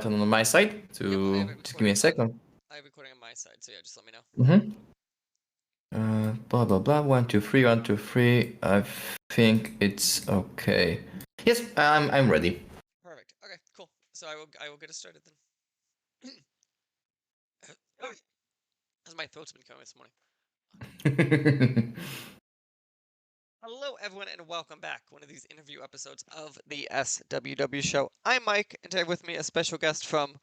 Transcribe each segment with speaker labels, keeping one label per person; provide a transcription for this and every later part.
Speaker 1: on my side just give me a second.
Speaker 2: I have recording on my side, so yeah, just let me know.
Speaker 1: Blah blah blah. 1 2 3 1 2 3. I think it's okay. Yes, I'm ready.
Speaker 2: Perfect. Okay, cool. So I will get us started then. As my throat's been going this morning. Hello, everyone, and welcome back. One of these interview episodes of the SWW show. I'm Mike, and today with me a special guest from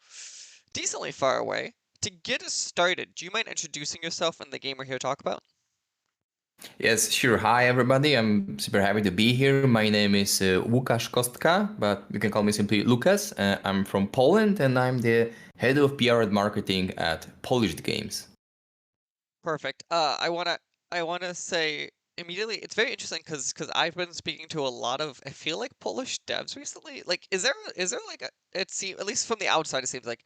Speaker 2: decently far away. To get us started, do you mind introducing yourself and the game we're here to talk about?
Speaker 1: Yes, sure. Hi, everybody. I'm super happy to be here. My name is Łukasz Kostka, but you can call me simply Lucas. I'm from Poland, and I'm the head of PR and marketing at Polished Games.
Speaker 2: Perfect. I wanna say immediately it's very interesting because I've been speaking to a lot of I feel like Polish devs recently. Like, is there like a it seems at least from the outside it seems like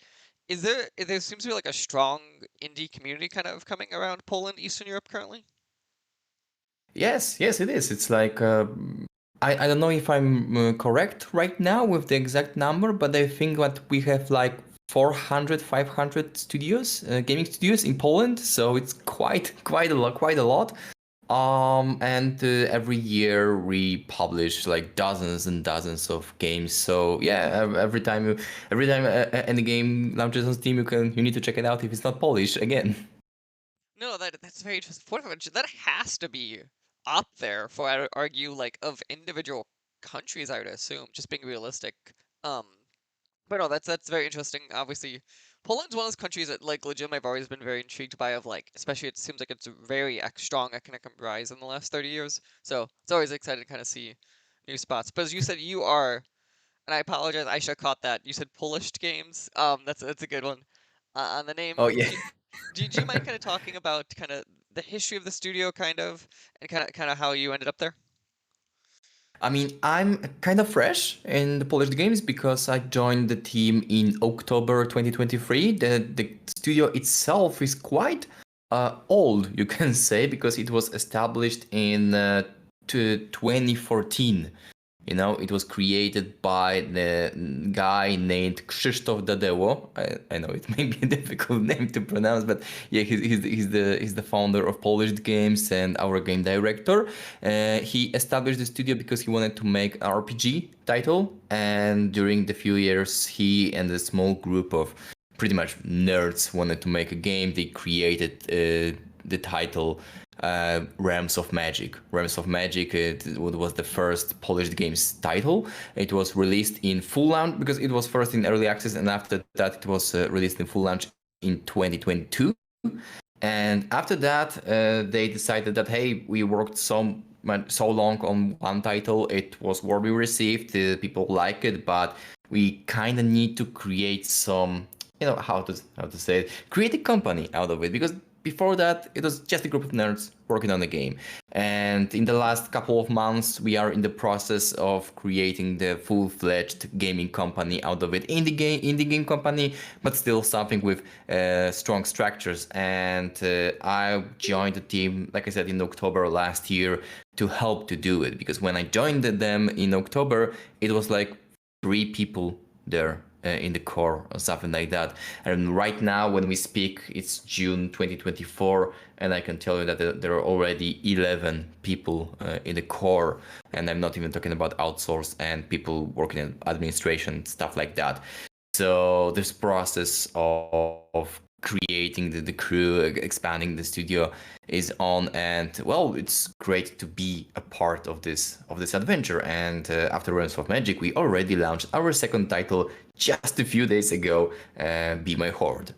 Speaker 2: there seems to be like a strong indie community kind of coming around Poland, Eastern Europe currently.
Speaker 1: Yes, yes, it is. It's like I don't know if I'm correct right now with the exact number, but I think that we have like 400, 500 studios, gaming studios in Poland. So it's quite a lot, quite a lot. And every year we publish like dozens and dozens of games. So yeah, every time any game launches on Steam, you need to check it out if it's not Polish again.
Speaker 2: No, that's very interesting. 400, that has to be up there for I would argue like of individual countries, I would assume, just being realistic. Um, But no, that's very interesting. Obviously, Poland's one of those countries that like legitimately I've always been very intrigued by. Of like, especially it seems like it's a very strong economic rise in the last 30 years. So it's always exciting to kind of see new spots. But as you said, you are, and I apologize, I should have caught that. You said Polish games. That's a good one. On the name,
Speaker 1: Oh yeah.
Speaker 2: do you mind kind of talking about kind of the history of the studio, kind of, and kind of how you ended up there?
Speaker 1: I mean, I'm kind of fresh in the Polish games because I joined the team in October 2023. The studio itself is quite old, you can say, because it was established in 2014. You know, it was created by the guy named Krzysztof Dadeło. I know it may be a difficult name to pronounce, but yeah, he's the founder of Polish Games and our game director. He established the studio because he wanted to make an RPG title, and during the few years, he and a small group of pretty much nerds wanted to make a game. They created the title Realms of Magic. Realms of Magic it was the first Polish games title. It was released in full launch because it was first in early access, and after that it was released in full launch in 2022. And after that, they decided that hey, we worked so long on one title, it was warmly received, people like it, but we kind of need to create some, you know, how to say it, create a company out of it, because before that it was just a group of nerds working on the game. And in the last couple of months we are in the process of creating the full-fledged gaming company out of it, indie game company, but still something with strong structures. And I joined the team, like I said, in October last year to help to do it, because when I joined them in October it was like 3 people there in the core or something like that. And right now when we speak it's June 2024, and I can tell you that there are already 11 people in the core, and I'm not even talking about outsource and people working in administration, stuff like that. So this process of creating the crew, expanding the studio is on, and well, it's great to be a part of this adventure. And after Realms of Magic, we already launched our second title just a few days ago, Be My Horde.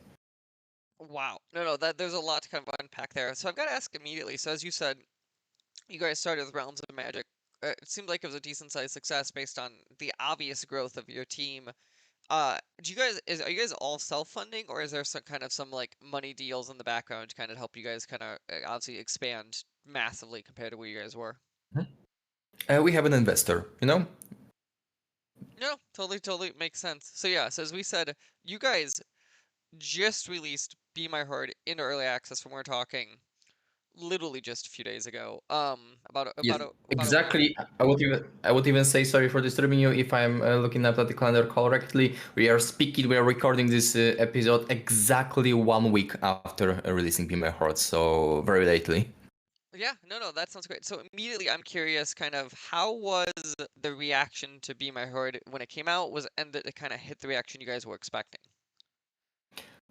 Speaker 2: Wow. No, that there's a lot to kind of unpack there. So I've got to ask immediately. So as you said, you guys started with Realms of Magic. It seemed like it was a decent sized success based on the obvious growth of your team. Are you guys all self-funding, or is there some like money deals in the background to kind of help you guys kind of obviously expand massively compared to where you guys were?
Speaker 1: We have an investor, you know.
Speaker 2: No, totally makes sense. So yeah, so as we said, you guys just released Be My Horde into early access when we're talking literally just a few days ago.
Speaker 1: Yes,
Speaker 2: About a week.
Speaker 1: exactly. I would even say sorry for disturbing you if I'm looking up at the calendar correctly. We are recording this episode exactly 1 week after releasing Be My Heart, so very lately.
Speaker 2: Yeah, no, that sounds great. So immediately I'm curious, kind of how was the reaction to Be My Horde when it came out? And did it kind of hit the reaction you guys were expecting?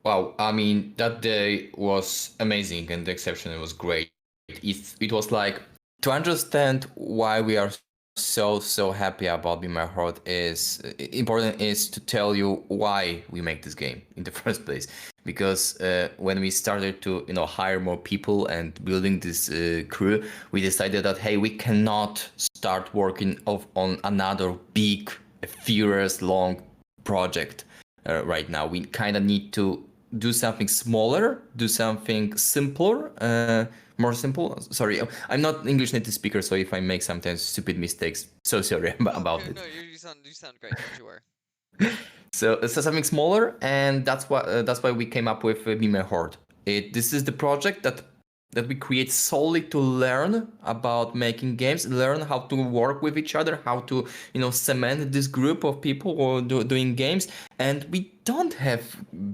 Speaker 1: Wow, I mean, that day was amazing and the exception was great. It was like to understand why we are so happy about Be My Heart is important is to tell you why we make this game in the first place. Because when we started to hire more people and building this crew, we decided that hey, we cannot start working on another big, furious, long project right now. We kind of need to do something smaller, do something simpler, more simple. Sorry, I'm not English native speaker, so if I make sometimes stupid mistakes, so sorry
Speaker 2: No,
Speaker 1: about it.
Speaker 2: no, you sound great, don't you worry.
Speaker 1: So something smaller, and that's why we came up with Be My Horde. This is the project that we create solely to learn about making games, learn how to work with each other, how to cement this group of people who are doing games, and we don't have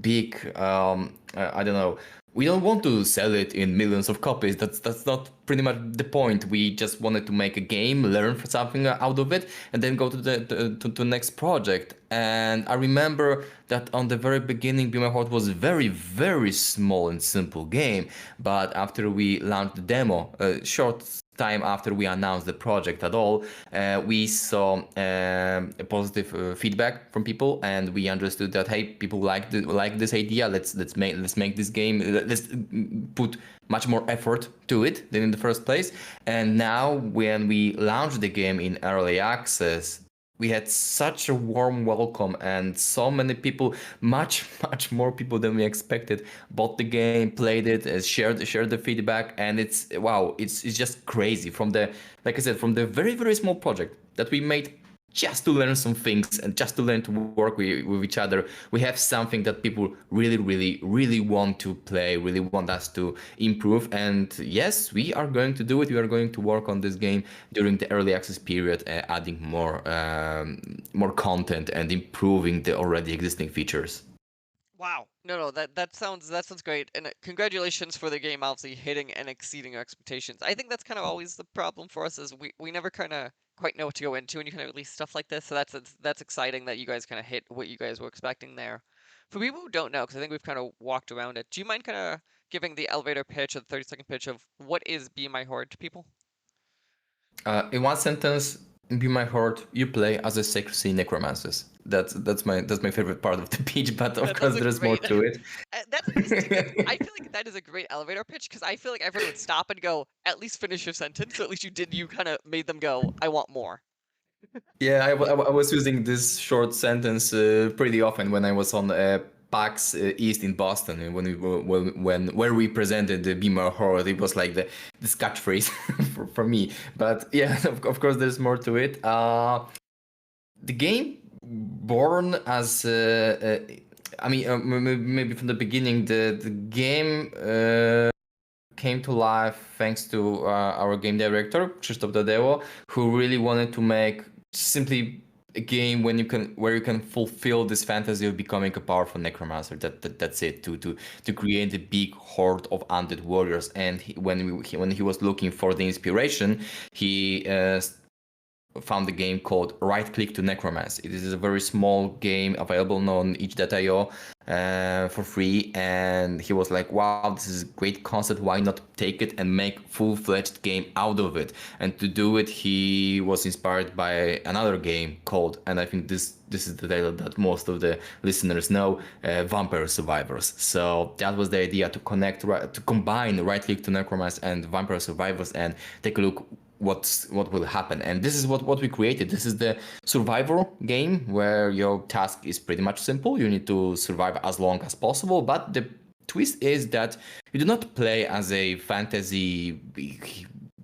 Speaker 1: big I don't know. We don't want to sell it in millions of copies. That's not pretty much the point. We just wanted to make a game, learn something out of it, and then go to the next project. And I remember that on the very beginning, Be My Heart was a very small and simple game. But after we launched the demo, a short time after we announced the project at all, we saw a positive feedback from people, and we understood that hey, people like this idea. Let's make this game. Let's put much more effort to it than in the first place. And now when we launched the game in early access, we had such a warm welcome and so many people, much more people than we expected, bought the game, played it, shared the feedback, and it's wow, it's just crazy. From the like I said, from the very small project that we made just to learn some things and just to learn to work with each other, we have something that people really want to play, really want us to improve. And yes, we are going to do it. We are going to work on this game during the early access period, adding more content and improving the already existing features.
Speaker 2: Wow. No, that sounds great, and congratulations for the game obviously hitting and exceeding our expectations. I think that's kind of always the problem for us is we never kind of quite know what to go into when you kind of release stuff like this. So that's exciting that you guys kind of hit what you guys were expecting there. For people who don't know, because I think we've kind of walked around it, do you mind kind of giving the elevator pitch or the 30-second pitch of what is Be My Horde to people?
Speaker 1: In one sentence, in Be My Horde, you play as a sexy necromancers. That's my favorite part of the pitch, but of
Speaker 2: That's
Speaker 1: course
Speaker 2: a
Speaker 1: there's more
Speaker 2: great.
Speaker 1: to it.
Speaker 2: That's honestly, I feel like that is a great elevator pitch because I feel like everyone would stop and go, at least finish your sentence. So at least you kind of made them go, I want more.
Speaker 1: Yeah, I was using this short sentence pretty often when I was on PAX East in Boston, and when we were when where we presented the Beamer Horde. It was like this catchphrase for me. But yeah, of course, there's more to it. The game born as I mean, maybe from the beginning, the game came to life thanks to our game director Krzysztof Dadeło, who really wanted to make simply a game where you can fulfill this fantasy of becoming a powerful necromancer. That's it. To create a big horde of undead warriors. And when he was looking for the inspiration, he found a game called Right Click to Necromance. It is a very small game available on itch.io for free, and he was like, wow, this is a great concept, why not take it and make full-fledged game out of it? And to do it, he was inspired by another game called, and I think this is the title that most of the listeners know, Vampire Survivors. So that was the idea, to combine Right Click to Necromance and Vampire Survivors and take a look what will happen. And this is what we created. This is the survival game where your task is pretty much simple. You need to survive as long as possible, but the twist is that you do not play as a fantasy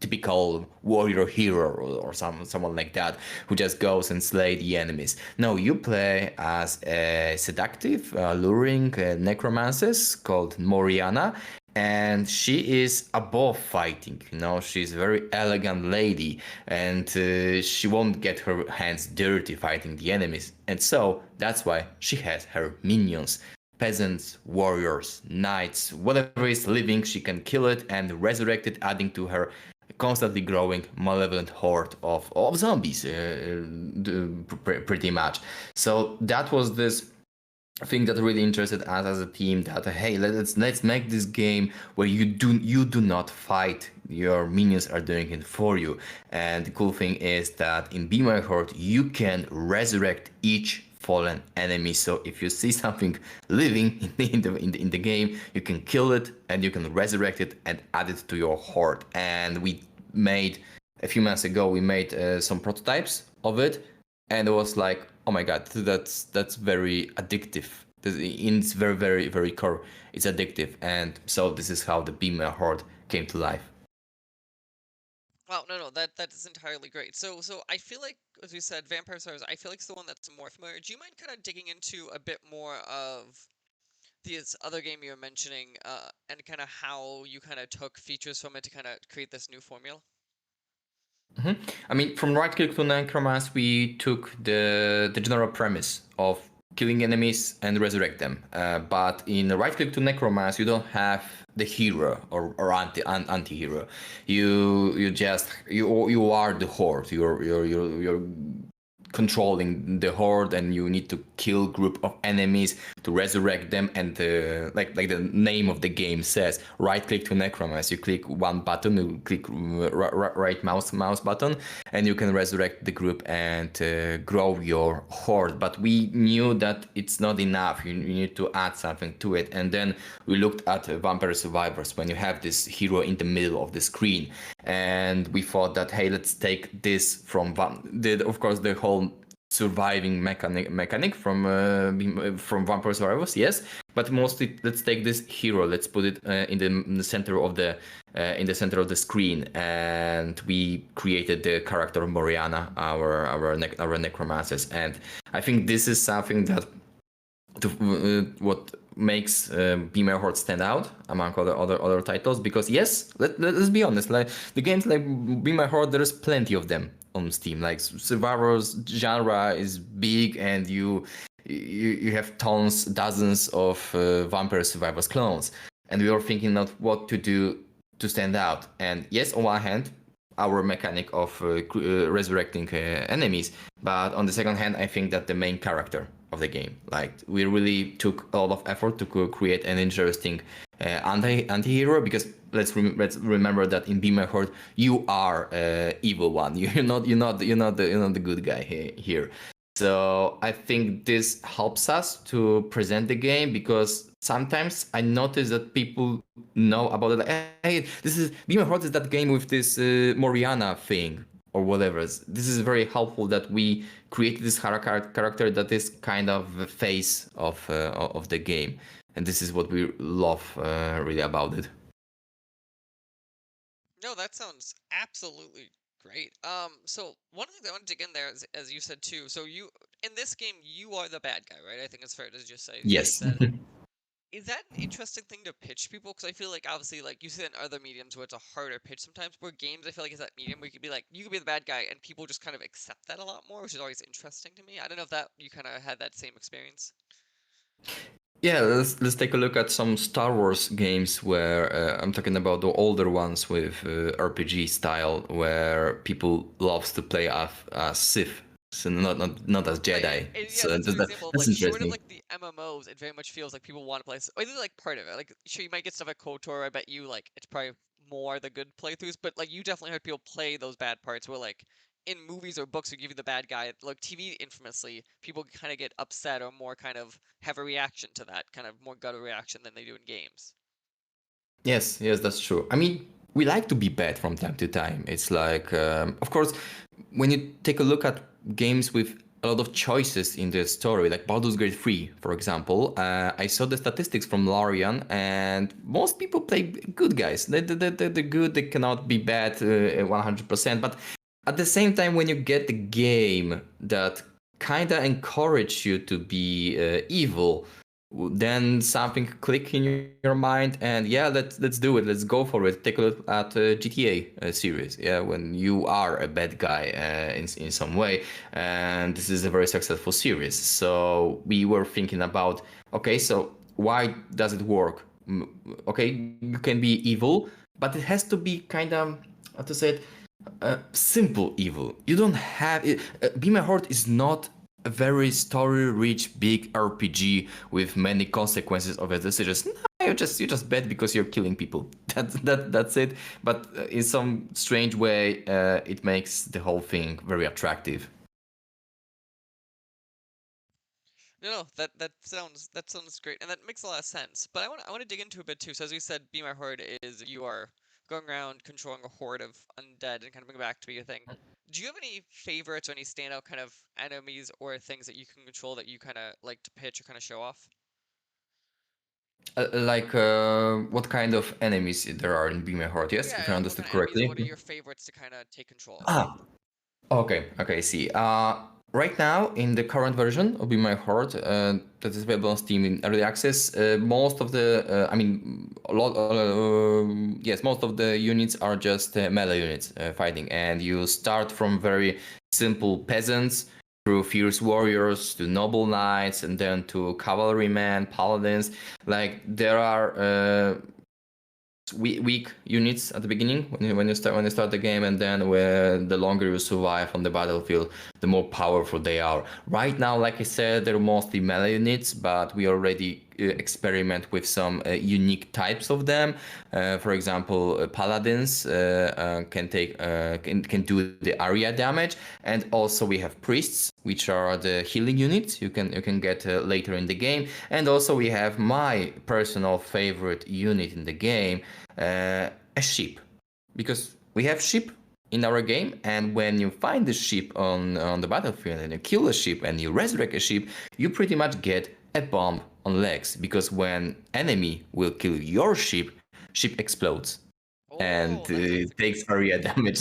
Speaker 1: typical warrior hero or someone like that who just goes and slay the enemies. No, you play as a seductive, alluring necromancer called Moriana, and she is above fighting. She's a very elegant lady, and she won't get her hands dirty fighting the enemies. And so that's why she has her minions, peasants, warriors, knights, whatever is living, she can kill it and resurrect it, adding to her constantly growing malevolent horde of zombies, pretty much. So that was this thing that really interested us as a team, that hey, let's make this game where you do not fight, your minions are doing it for you. And the cool thing is that in Be My Horde you can resurrect each fallen enemy. So if you see something living in the game, you can kill it and you can resurrect it and add it to your horde. And we made a few months ago, we made some prototypes of it, and it was like, oh my god, that's very addictive. In its very, very, very core, it's addictive. And so this is how the Be My Horde came to life.
Speaker 2: Wow, no, that is entirely great. So I feel like, as we said, Vampire Survivors, I feel like it's the one that's more familiar. Do you mind kind of digging into a bit more of this other game you were mentioning, and kind of how you kind of took features from it to kind of create this new formula?
Speaker 1: I mean, from right click to necromancy, we took the general premise of killing enemies and resurrect them. But in right click to necromancy, you don't have the hero or anti-hero. You are the horde. You're controlling the horde, and you need to kill group of enemies to resurrect them. And like the name of the game says, right click to necromancy. You click one button, you click right mouse button, and you can resurrect the group and grow your horde. But we knew that it's not enough. You need to add something to it. And then we looked at Vampire Survivors, when you have this hero in the middle of the screen, and we thought that, hey, let's take this from of course the whole surviving mechanic from Vampire Survivors, yes, but mostly let's take this hero, let's put it in the center of the screen. And we created the character Moriana, our necromancers. And I think this is something that what makes Be My Horde stand out among other titles. Because yes, let's be honest, like the games like Be My Horde, there's plenty of them on Steam. Like Survivors genre is big, and you have dozens of Vampire Survivors clones, and we were thinking of what to do to stand out. And yes, on one hand, our mechanic of resurrecting enemies, but on the second hand, I think that the main character of the game, like we really took a lot of effort to create an interesting anti-hero. Because let's remember that in Be My Horde you are evil one. You're not the good guy here. So I think this helps us to present the game, because sometimes I notice that people know about it. Like, hey, this is Be My Horde is that game with this Moriana thing or whatever. This is very helpful that we created this character that is kind of the face of the game, and this is what we love really about it.
Speaker 2: No, that sounds absolutely great. So one thing that I want to dig in there is, as you said too, so you in this game you are the bad guy, right? I think it's fair to just say
Speaker 1: Yes.
Speaker 2: that. Is that an interesting thing to pitch people? Because I feel like obviously, like you said in other mediums where it's a harder pitch sometimes. Where games, I feel like is that medium where you could be like, you could be the bad guy, and people just kind of accept that a lot more, which is always interesting to me. I don't know if that you kind of had that same experience.
Speaker 1: Yeah, let's take a look at some Star Wars games where I'm talking about the older ones with RPG style, where people loves to play as Sith, so not as Jedi.
Speaker 2: Right, and yeah,
Speaker 1: So
Speaker 2: that's a good example of
Speaker 1: that's
Speaker 2: like short of
Speaker 1: interesting.
Speaker 2: like the MMOs, it very much feels like people want to play, or either like part of it. Like sure, you might get stuff at KOTOR. I bet you like it's probably more the good playthroughs, but like you definitely heard people play those bad parts where like in movies or books who give you the bad guy, like TV infamously, people kind of get upset or more kind of have a reaction to that, kind of more gut reaction than they do in games.
Speaker 1: Yes, that's true. I mean, we like to be bad from time to time. It's like, of course, when you take a look at games with a lot of choices in the story, like Baldur's Gate 3, for example, I saw the statistics from Larian, and most people play good guys. The good, they cannot be bad 100%. But at the same time, when you get the game that kind of encourage you to be evil, then something click in your mind, and yeah, let's do it. Let's go for it. Take a look at GTA series. Yeah, when you are a bad guy in some way, and this is a very successful series. So we were thinking about, okay, so why does it work? Okay, you can be evil, but it has to be kind of, how to say it, simple evil. You don't have it. Be My Horde is not a very story-rich big RPG with many consequences of your decisions. No, you're just bad because you're killing people. That's it. But in some strange way, it makes the whole thing very attractive.
Speaker 2: No, that sounds great, and that makes a lot of sense. But I want to dig into a bit too. So as you said, Be My Horde is you are going around controlling a horde of undead and kind of bring back to be a thing. Do you have any favorites or any standout kind of enemies or things that you can control that you kind of like to pitch or kind of show off?
Speaker 1: What kind of enemies there are in Be My Horde? Yes, if I
Speaker 2: Yeah, like what
Speaker 1: understood
Speaker 2: kind of enemies or what are
Speaker 1: correctly.
Speaker 2: your favorites to kind of take control of?
Speaker 1: Ah, okay, see. Right now, in the current version of Be My Horde, that is available on Steam in early access, most of the, yes, most of the units are just melee units fighting, and you start from very simple peasants through fierce warriors to noble knights, and then to cavalrymen, paladins. Like there are weak units at the beginning when you start the game, and then when the longer you survive on the battlefield, the more powerful they are. Right now, like I said, they're mostly melee units, but we already experiment with some unique types of them. For example, paladins can do the area damage, and also we have priests, which are the healing units you can get later in the game, and also we have my personal favorite unit in the game, a sheep, because we have sheep in our game, and when you find the sheep on the battlefield and you kill a sheep and you resurrect a sheep, you pretty much get a bomb on legs, because when enemy will kill your sheep explodes and
Speaker 2: Oh, that's a good
Speaker 1: takes area damage.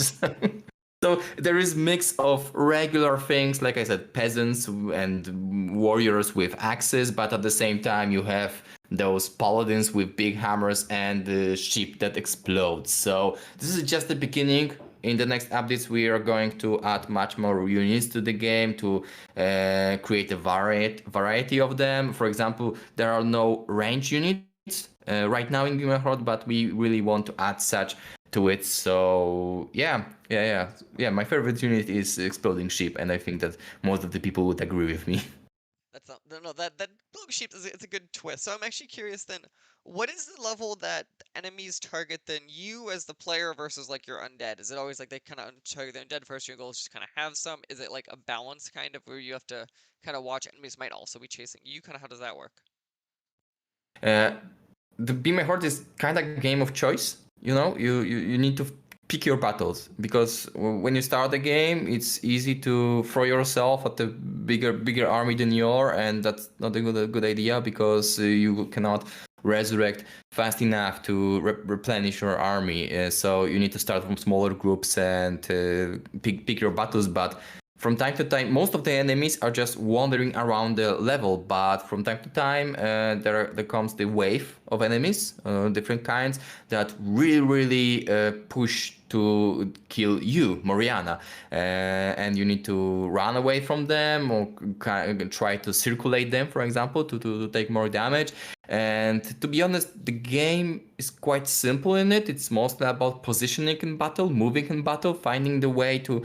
Speaker 1: So there is mix of regular things, like I said, peasants and warriors with axes, but at the same time you have those paladins with big hammers and sheep that explode. So this is just the beginning. In the next updates, we are going to add much more units to the game to create a variety of them. For example, there are no range units right now in My Horde, but we really want to add such to it. So yeah. My favorite unit is Exploding Sheep, and I think that most of the people would agree with me.
Speaker 2: That's not, no, that Blue Sheep is it's a good twist. So I'm actually curious then, what is the level that enemies target then you as the player versus like your undead? Is it always like they kind of target the undead first, your goal is just kind of have some? Is it like a balance kind of where you have to kind of watch enemies might also be chasing you? Kind of how does that work?
Speaker 1: Uh, the Be My Horde is kind of a game of choice. You need to pick your battles, because when you start the game, it's easy to throw yourself at a bigger army than you are, and that's not a good idea, because you cannot resurrect fast enough to replenish your army. So you need to start from smaller groups and pick your battles, but from time to time, most of the enemies are just wandering around the level, but from time to time, there comes the wave of enemies, different kinds, that really push to kill you, Moriana, and you need to run away from them or try to circulate them, for example, to take more damage. And to be honest, the game is quite simple in it. It's mostly about positioning in battle, moving in battle, finding the way to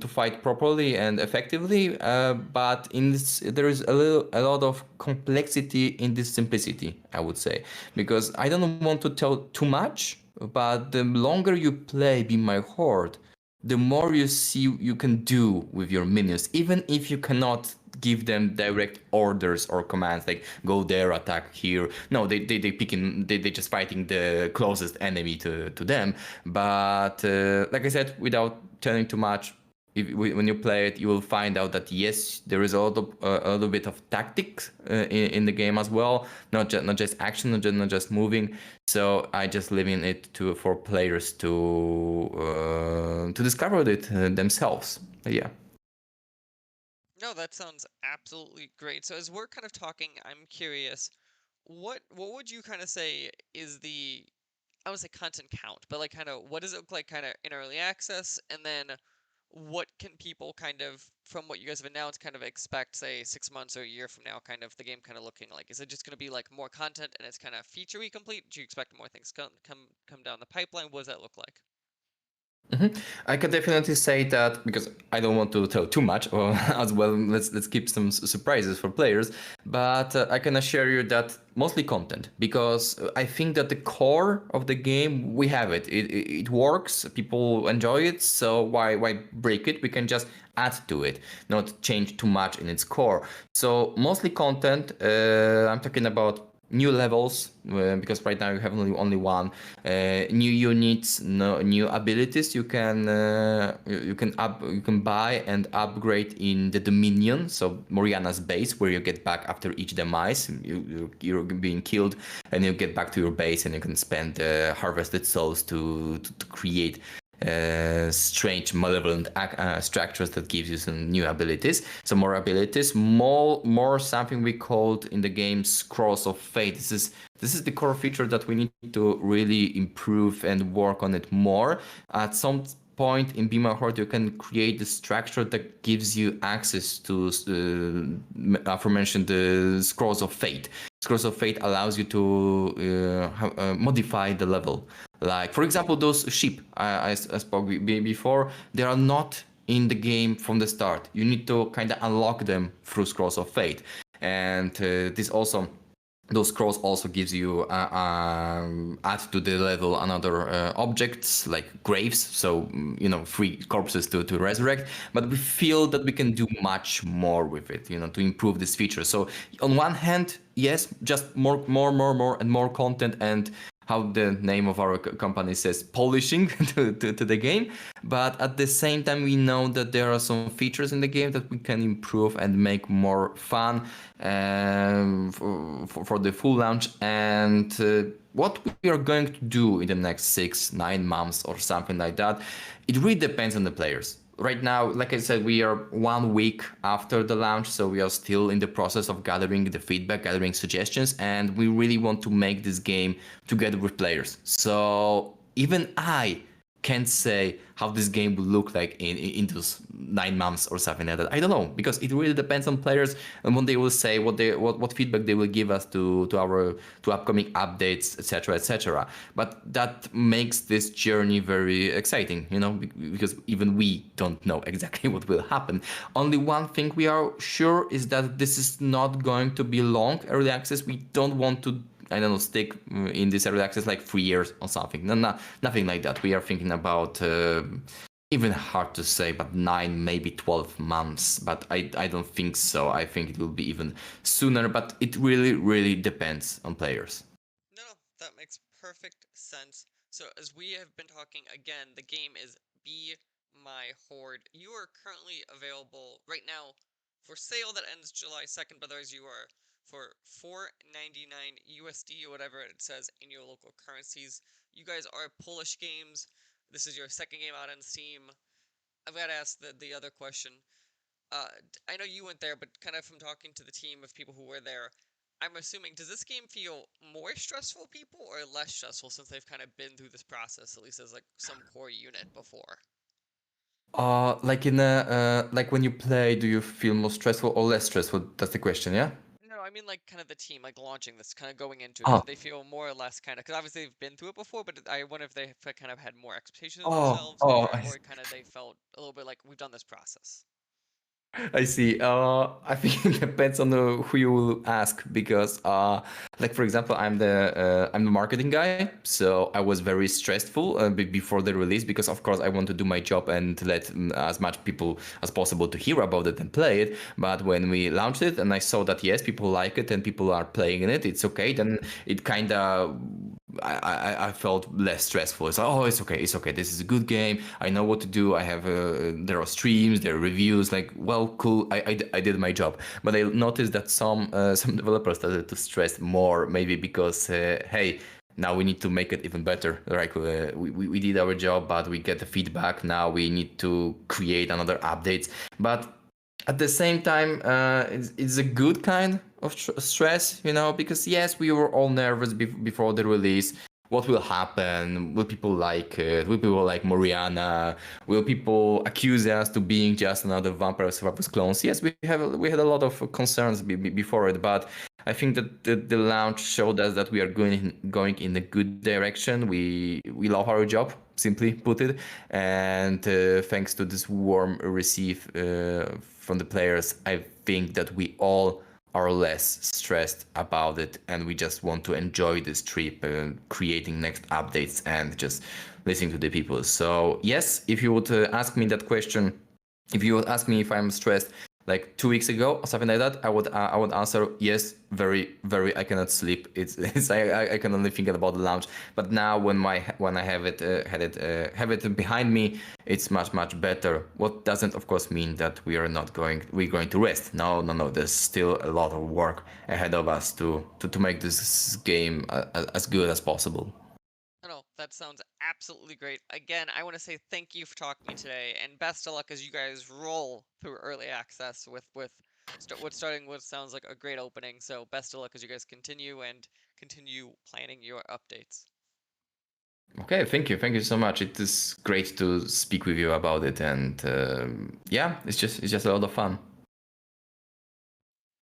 Speaker 1: fight properly and effectively. But in this, there is a lot of complexity in this simplicity, I would say, because I don't want to tell too much. But the longer you play Be My Horde, the more you see you can do with your minions, even if you cannot give them direct orders or commands like go there, attack here. No, they just fighting the closest enemy to them. But like I said, without telling too much, when you play it, you will find out that yes, there is a little bit of tactics in the game as well, not just action, not just moving. So I just leaving it for players to discover it themselves. Yeah.
Speaker 2: No, that sounds absolutely great. So as we're kind of talking, I'm curious, what would you kind of say is the, I would say content count, but like kind of what does it look like kind of in early access, and then what can people kind of, from what you guys have announced, kind of expect, say 6 months or a year from now, kind of the game kind of looking like? Is it just going to be like more content and it's kind of feature-y complete? Do you expect more things come down the pipeline? What does that look like?
Speaker 1: Mhm. I can definitely say that because I don't want to tell too much, or as well. Let's keep some surprises for players. But I can assure you that mostly content, because I think that the core of the game we have it. It works. People enjoy it. So why break it? We can just add to it, not change too much in its core. So mostly content. I'm talking about new levels, because right now you have only one, new units, no, new abilities you can you can buy and upgrade in the Dominion, so Moriana's base, where you get back after each demise. You're being killed, and you get back to your base, and you can spend harvested souls to create strange malevolent structures that gives you some new abilities, some more abilities, more something we called in the game scrolls of fate. This is the core feature that we need to really improve and work on it more. At some point in Be My Horde, you can create the structure that gives you access to aforementioned the scrolls of fate. Scrolls of Fate allows you to modify the level. Like, for example, those sheep I spoke before, they are not in the game from the start. You need to kind of unlock them through Scrolls of Fate. And this also, those scrolls also gives you add to the level another objects like graves, so free corpses to resurrect. But we feel that we can do much more with it, to improve this feature. So on one hand, yes, just more and more content, and how the name of our company says, polishing to the game. But at the same time, we know that there are some features in the game that we can improve and make more fun for the full launch. And what we are going to do in the next 6-9 months or something like that, it really depends on the players. Right now, like I said, we are 1 week after the launch, so we are still in the process of gathering the feedback, gathering suggestions, and we really want to make this game together with players. So even I can't say how this game will look like in those 9 months or something like that. I don't know, because it really depends on players and what they will say, what feedback they will give us to upcoming updates, etc., etc. But that makes this journey very exciting, because even we don't know exactly what will happen. Only one thing we are sure is that this is not going to be long early access. We don't want to, I don't know, stick in this early access like 3 years or something. No, nothing like that. We are thinking about even hard to say, but 9, maybe 12 months. But I don't think so. I think it will be even sooner. But it really depends on players.
Speaker 2: No, no, that makes perfect sense. So as we have been talking again, the game is Be My Horde. You are currently available right now for sale that ends July 2nd, but otherwise you are for $4.99 USD or whatever it says in your local currencies. You guys are Polish games. This is your second game out on Steam. I've got to ask the other question. I know you went there, but kind of from talking to the team of people who were there, I'm assuming, does this game feel more stressful people or less stressful since they've kind of been through this process, at least as like some core unit before?
Speaker 1: Like in a like when you play, do you feel more stressful or less stressful? That's the question, yeah.
Speaker 2: No, I mean like kind of the team, like launching this, kind of going into it.
Speaker 1: Oh,
Speaker 2: Did they feel more or less kind of, because obviously they've been through it before, but I wonder if they kind of had more expectations of
Speaker 1: oh,
Speaker 2: themselves,
Speaker 1: oh.
Speaker 2: or kind of they felt a little bit like we've done this process.
Speaker 1: I see. I think it depends on who you will ask, because, like for example, I'm the marketing guy, so I was very stressful before the release, because of course I want to do my job and let as much people as possible to hear about it and play it. But when we launched it and I saw that yes, people like it and people are playing in it, it's okay. Then it kind of I felt less stressful. It's like, oh, it's okay. This is a good game. I know what to do. I have there are streams, there are reviews. Like, well, cool. I did my job. But I noticed that some some developers started to stress more, maybe because hey, now we need to make it even better. Like we did our job, but we get the feedback. Now we need to create another updates. But at the same time, it's a good kind of stress, you know, because yes, we were all nervous before the release. What will happen? Will people like it? Will people like Moriana? Will people accuse us to being just another Vampire Survivors clones? Yes, we had a lot of concerns before it, but I think that the launch showed us that we are going in a good direction. We love our job, simply put it, and thanks to this warm receive from the players, I think that we all are less stressed about it, and we just want to enjoy this trip, creating next updates and just listening to the people. So yes, if you would ask me that question, if you would ask me if I'm stressed like 2 weeks ago or something like that, I would answer yes, very very. I cannot sleep. It's I can only think about the launch. But now when I have it have it behind me, it's much better. What doesn't of course mean that we're going to rest. No. There's still a lot of work ahead of us to make this game as good as possible.
Speaker 2: No, that sounds absolutely great. Again, I want to say thank you for talking to me today, and best of luck as you guys roll through early access with what's starting what sounds like a great opening. So best of luck as you guys continue planning your updates.
Speaker 1: Okay, thank you so much. It is great to speak with you about it, and yeah, it's just a lot of fun.